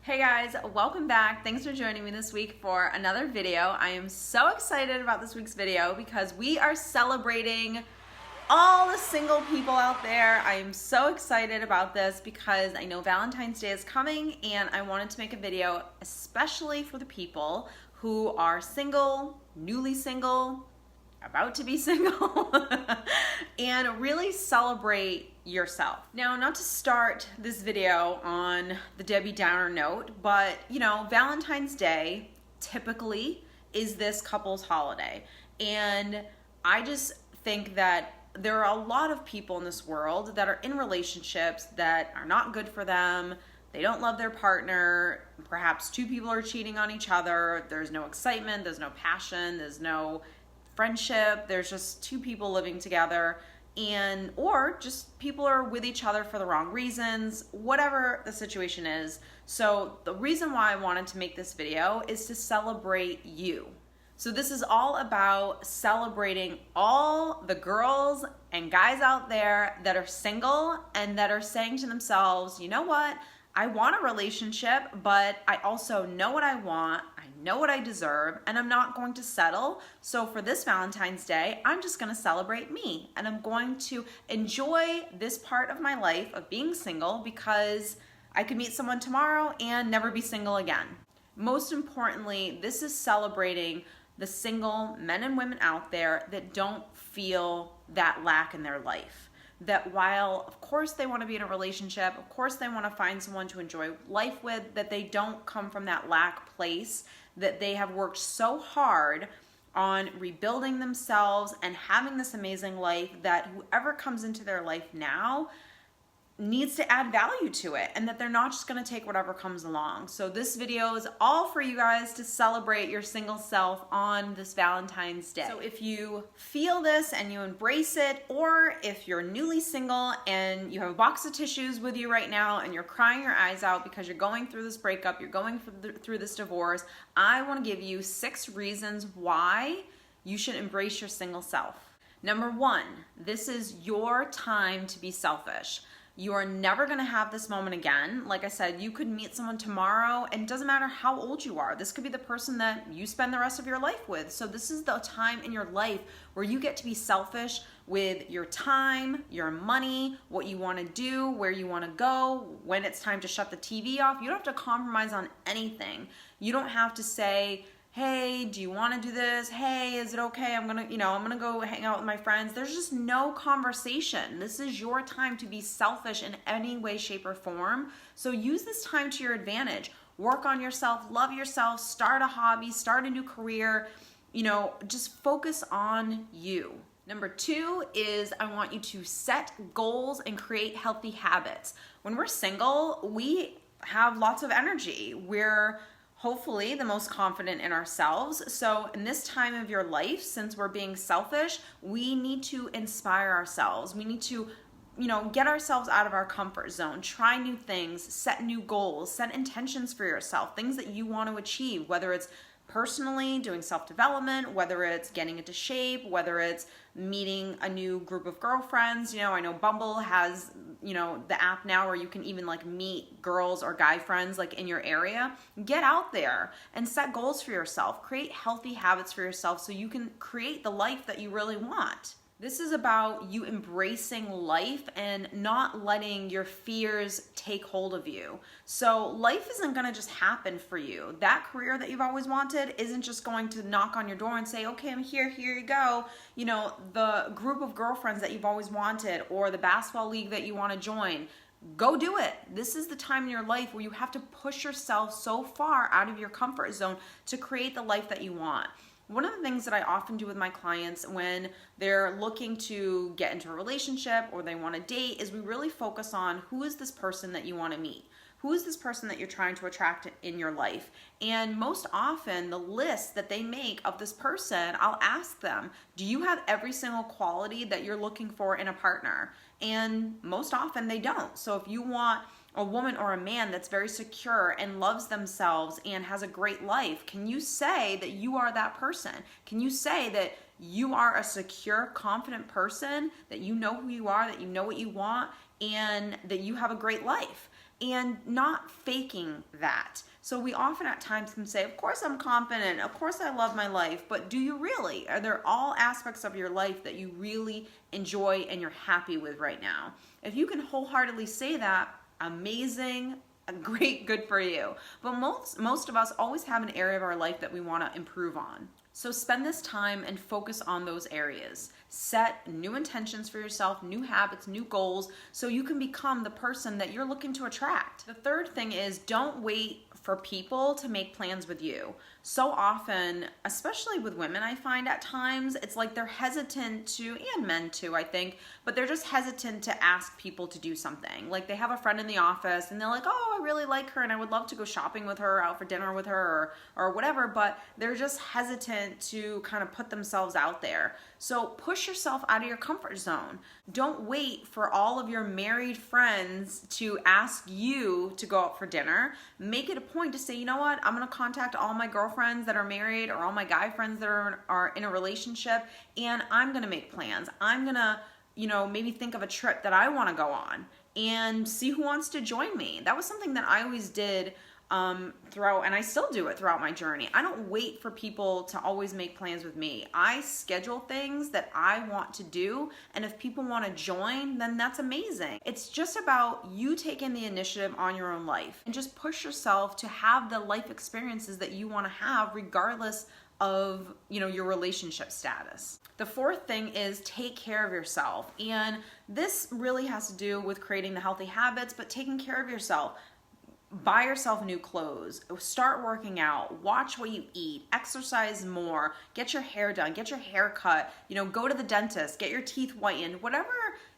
Hey guys, welcome back. Thanks for joining me this week for another video. I am so excited about this week's video because we are celebrating all the single people out there. I am so excited about this because I know Valentine's Day is coming and I wanted to make a video especially for the people who are single, newly single, about to be single, and really celebrate yourself. Now, not to start this video on the Debbie Downer note, but Valentine's Day typically is this couple's holiday. And I just think that there are a lot of people in this world that are in relationships that are not good for them. They don't love their partner. Perhaps two people are cheating on each other. There's no excitement, there's no passion, there's no friendship. There's just two people living together, or just people are with each other for the wrong reasons, whatever the situation is. So the reason why I wanted to make this video is to celebrate you. So this is all about celebrating all the girls and guys out there that are single and that are saying to themselves, you know what? I want a relationship, but I also know what I want, I know what I deserve, and I'm not going to settle. So for this Valentine's Day, I'm just gonna celebrate me, and I'm going to enjoy this part of my life of being single because I could meet someone tomorrow and never be single again. Most importantly, this is celebrating the single men and women out there that don't feel that lack in their life. That while, of course, they want to be in a relationship, of course, they want to find someone to enjoy life with, that they don't come from that lack place, that they have worked so hard on rebuilding themselves and having this amazing life that whoever comes into their life now needs to add value to it, and that they're not just going to take whatever comes along. So this video is all for you guys to celebrate your single self on this Valentine's Day. So if you feel this and you embrace it, or if you're newly single and you have a box of tissues with you right now and you're crying your eyes out because you're going through this breakup, you're going through this divorce, I want to give you 6 reasons why you should embrace your single self. Number 1, this is your time to be selfish. You are never going to have this moment again. Like I said, you could meet someone tomorrow, and it doesn't matter how old you are. This could be the person that you spend the rest of your life with. So this is the time in your life where you get to be selfish with your time, your money, what you want to do, where you want to go, when it's time to shut the TV off. You don't have to compromise on anything. You don't have to say, hey, do you want to do this? Hey, is it okay? I'm gonna go hang out with my friends. There's just no conversation. This is your time to be selfish in any way, shape, or form. So use this time to your advantage. Work on yourself, love yourself, start a hobby, start a new career. Just focus on you. Number 2 is I want you to set goals and create healthy habits. When we're single, we have lots of energy. We're hopefully the most confident in ourselves. So in this time of your life, since we're being selfish, we need to inspire ourselves. We need to, get ourselves out of our comfort zone, try new things, set new goals, set intentions for yourself, things that you want to achieve, whether it's personally doing self-development, whether it's getting into shape, whether it's meeting a new group of girlfriends. I know Bumble has, the app now where you can even meet girls or guy friends in your area. Get out there and set goals for yourself. Create healthy habits for yourself so you can create the life that you really want. This is about you embracing life and not letting your fears take hold of you. So life isn't going to just happen for you. That career that you've always wanted isn't just going to knock on your door and say, okay, I'm here you go. The group of girlfriends that you've always wanted, or the basketball league that you want to join, go do it. This is the time in your life where you have to push yourself so far out of your comfort zone to create the life that you want. One of the things that I often do with my clients when they're looking to get into a relationship or they want to date is we really focus on who is this person that you want to meet? Who is this person that you're trying to attract in your life? And most often the list that they make of this person, I'll ask them, do you have every single quality that you're looking for in a partner? And most often they don't. So if you want a woman or a man that's very secure and loves themselves and has a great life, can you say that you are that person? Can you say that you are a secure, confident person, that you know who you are, that you know what you want, and that you have a great life? and not faking that. So we often at times can say, of course I'm confident, of course I love my life, but do you really? Are there all aspects of your life that you really enjoy and you're happy with right now? If you can wholeheartedly say that, amazing, great, good for you. But most of us always have an area of our life that we want to improve on. So spend this time and focus on those areas. Set new intentions for yourself, new habits, new goals, so you can become the person that you're looking to attract. The third thing is, don't wait for people to make plans with you. So often, especially with women, I find at times it's like they're hesitant to, and men too, I think, but they're just hesitant to ask people to do something. Like they have a friend in the office and they're like, oh, I really like her and I would love to go shopping with her, out for dinner with her, or whatever, but they're just hesitant to kind of put themselves out there. So push yourself out of your comfort zone. Don't wait for all of your married friends to ask you to go out for dinner. Make it a point to say, you know what, I'm gonna contact all my girlfriends that are married or all my guy friends that are in a relationship, and I'm gonna make plans. I'm gonna, maybe think of a trip that I wanna go on and see who wants to join me. That was something that I always did throughout, and I still do it throughout my journey. I don't wait for people to always make plans with me. I schedule things that I want to do, and if people want to join, then that's amazing. It's just about you taking the initiative on your own life and just push yourself to have the life experiences that you want to have regardless of, your relationship status. The fourth thing is take care of yourself. And this really has to do with creating the healthy habits, but taking care of yourself. Buy yourself new clothes, start working out, watch what you eat, exercise more, get your hair done, get your hair cut, go to the dentist, get your teeth whitened, whatever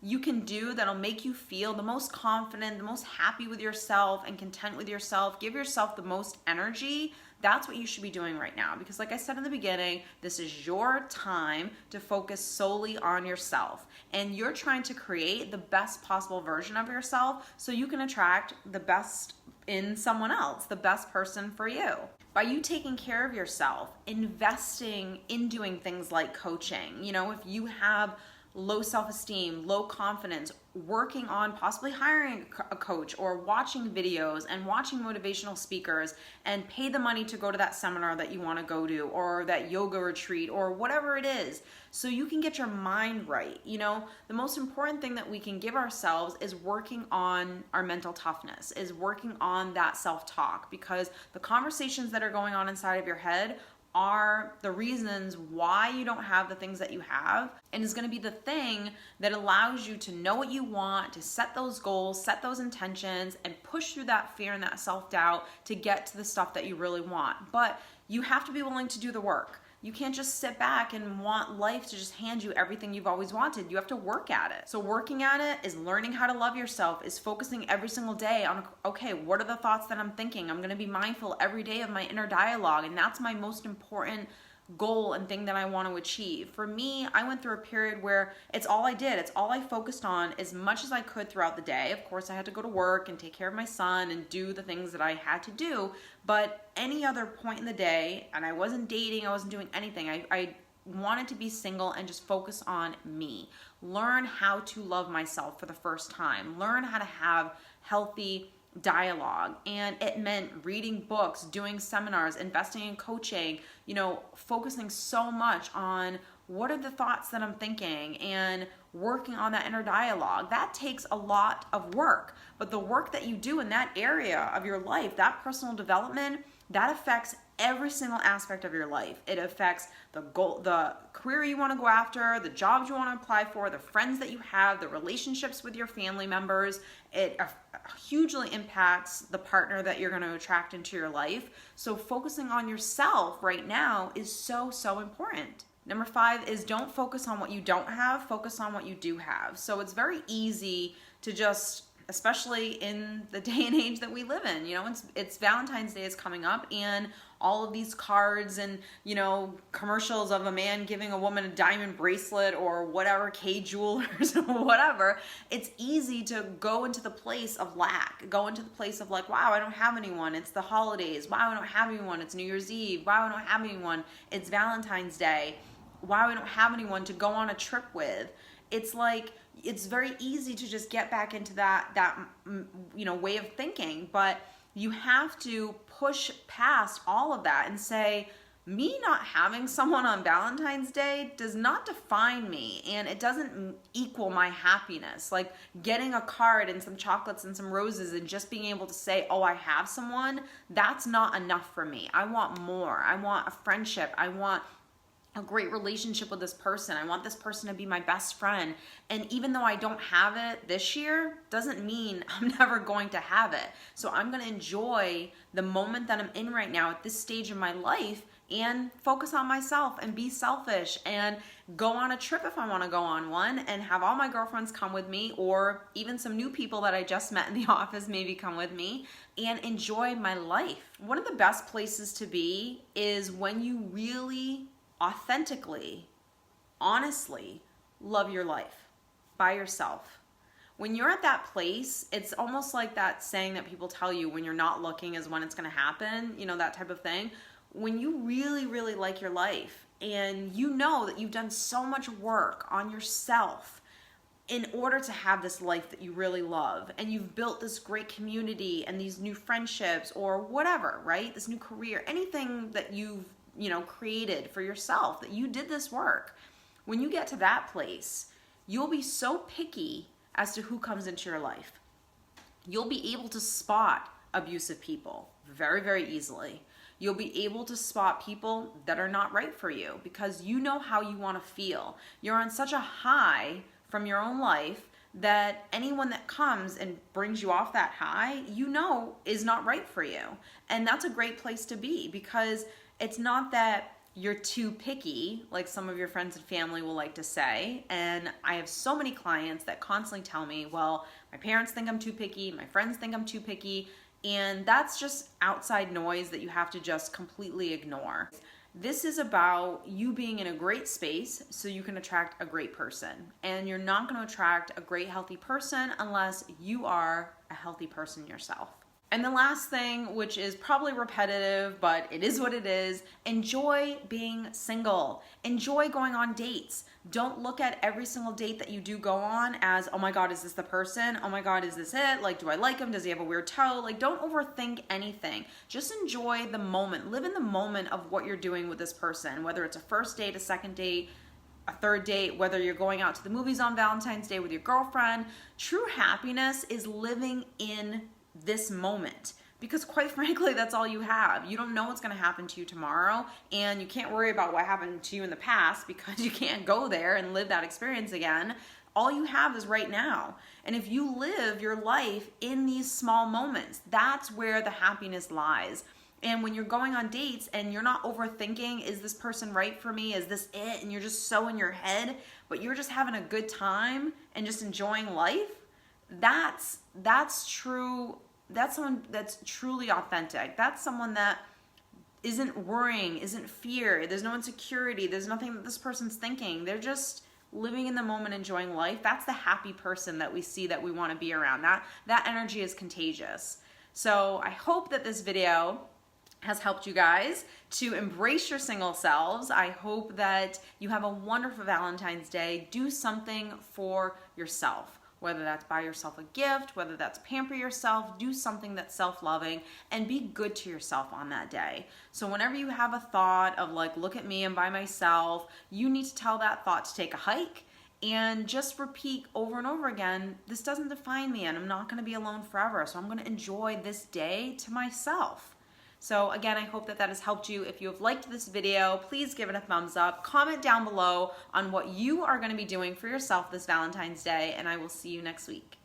you can do that'll make you feel the most confident, the most happy with yourself and content with yourself, give yourself the most energy. That's what you should be doing right now, because like I said in the beginning, this is your time to focus solely on yourself, and you're trying to create the best possible version of yourself so you can attract the best in someone else, the best person for you. By you taking care of yourself, investing in doing things like coaching, if you have low self-esteem, low confidence, working on possibly hiring a coach or watching videos and watching motivational speakers and pay the money to go to that seminar that you want to go to or that yoga retreat or whatever it is, so you can get your mind right. The most important thing that we can give ourselves is working on our mental toughness, is working on that self-talk, because the conversations that are going on inside of your head are the reasons why you don't have the things that you have, and is going to be the thing that allows you to know what you want, to set those goals, set those intentions, and push through that fear and that self-doubt to get to the stuff that you really want. But you have to be willing to do the work. You can't just sit back and want life to just hand you everything you've always wanted. You have to work at it. So working at it is learning how to love yourself, is focusing every single day on, okay, what are the thoughts that I'm thinking? I'm going to be mindful every day of my inner dialogue, and that's my most important goal and thing that I want to achieve. For me, I went through a period where it's all I did. It's all I focused on as much as I could throughout the day. Of course, I had to go to work and take care of my son and do the things that I had to do. But any other point in the day, and I wasn't dating, I wasn't doing anything. I wanted to be single and just focus on me. Learn how to love myself for the first time. Learn how to have healthy dialogue, and it meant reading books, doing seminars, investing in coaching, focusing so much on what are the thoughts that I'm thinking and working on that inner dialogue. That takes a lot of work, but the work that you do in that area of your life, that personal development, that affects every single aspect of your life. It affects the goal, the career you want to go after, the jobs you want to apply for, the friends that you have, the relationships with your family members. It hugely impacts the partner that you're going to attract into your life. So focusing on yourself right now is so, so important. Number 5 is don't focus on what you don't have, focus on what you do have. So it's very easy to just, especially in the day and age that we live in, it's Valentine's Day is coming up, and all of these cards and, commercials of a man giving a woman a diamond bracelet or whatever, K-Jewelers or whatever. It's easy to go into the place of lack, go into the place of like, wow, I don't have anyone. It's the holidays. Wow, I don't have anyone. It's New Year's Eve. Wow, I don't have anyone. It's Valentine's Day. Wow, I don't have anyone to go on a trip with. It's like it's very easy to just get back into that way of thinking, but you have to push past all of that and say, me not having someone on Valentine's Day does not define me, and it doesn't equal my happiness. Like getting a card and some chocolates and some roses and just being able to say, oh, I have someone, that's not enough for me. I want more. I want a friendship. I want a great relationship with this person. I want this person to be my best friend. And even though I don't have it this year, doesn't mean I'm never going to have it. So I'm going to enjoy the moment that I'm in right now at this stage of my life and focus on myself and be selfish and go on a trip if I want to go on one and have all my girlfriends come with me, or even some new people that I just met in the office maybe come with me, and enjoy my life. One of the best places to be is when you really authentically, honestly love your life by yourself. When you're at that place, it's almost like that saying that people tell you, when you're not looking is when it's going to happen, that type of thing. When you really, really like your life and you know that you've done so much work on yourself in order to have this life that you really love, and you've built this great community and these new friendships or whatever, right? This new career, anything that you've created for yourself, that you did this work. When you get to that place, you'll be so picky as to who comes into your life. You'll be able to spot abusive people very, very easily. You'll be able to spot people that are not right for you because you know how you want to feel. You're on such a high from your own life that anyone that comes and brings you off that high, is not right for you. And that's a great place to be, because it's not that you're too picky, like some of your friends and family will like to say. And I have so many clients that constantly tell me, well, my parents think I'm too picky, my friends think I'm too picky, and that's just outside noise that you have to just completely ignore. This is about you being in a great space so you can attract a great person. And you're not going to attract a great, healthy person unless you are a healthy person yourself. And the last thing, which is probably repetitive, but it is what it is, enjoy being single. Enjoy going on dates. Don't look at every single date that you do go on as, oh my God, is this the person? Oh my God, is this it? Like, do I like him? Does he have a weird toe? Like, don't overthink anything. Just enjoy the moment. Live in the moment of what you're doing with this person, whether it's a first date, a second date, a third date, whether you're going out to the movies on Valentine's Day with your girlfriend. True happiness is living in this moment, because quite frankly, that's all you have. You don't know what's going to happen to you tomorrow, and you can't worry about what happened to you in the past because you can't go there and live that experience again. All you have is right now. And if you live your life in these small moments, that's where the happiness lies. And when you're going on dates and you're not overthinking, is this person right for me? Is this it? And you're just so in your head, but you're just having a good time and just enjoying life, that's true. That's someone that's truly authentic. That's someone that isn't worrying, isn't fear. There's no insecurity. There's nothing that this person's thinking. They're just living in the moment, enjoying life. That's the happy person that we see, that we want to be around. That energy is contagious. So I hope that this video has helped you guys to embrace your single selves. I hope that you have a wonderful Valentine's Day. Do something for yourself. Whether that's buy yourself a gift, whether that's pamper yourself, do something that's self-loving, and be good to yourself on that day. So whenever you have a thought of like, look at me, I'm by myself, you need to tell that thought to take a hike and just repeat over and over again, this doesn't define me and I'm not gonna be alone forever, so I'm gonna enjoy this day to myself. So again, I hope that has helped you. If you have liked this video, please give it a thumbs up. Comment down below on what you are going to be doing for yourself this Valentine's Day, and I will see you next week.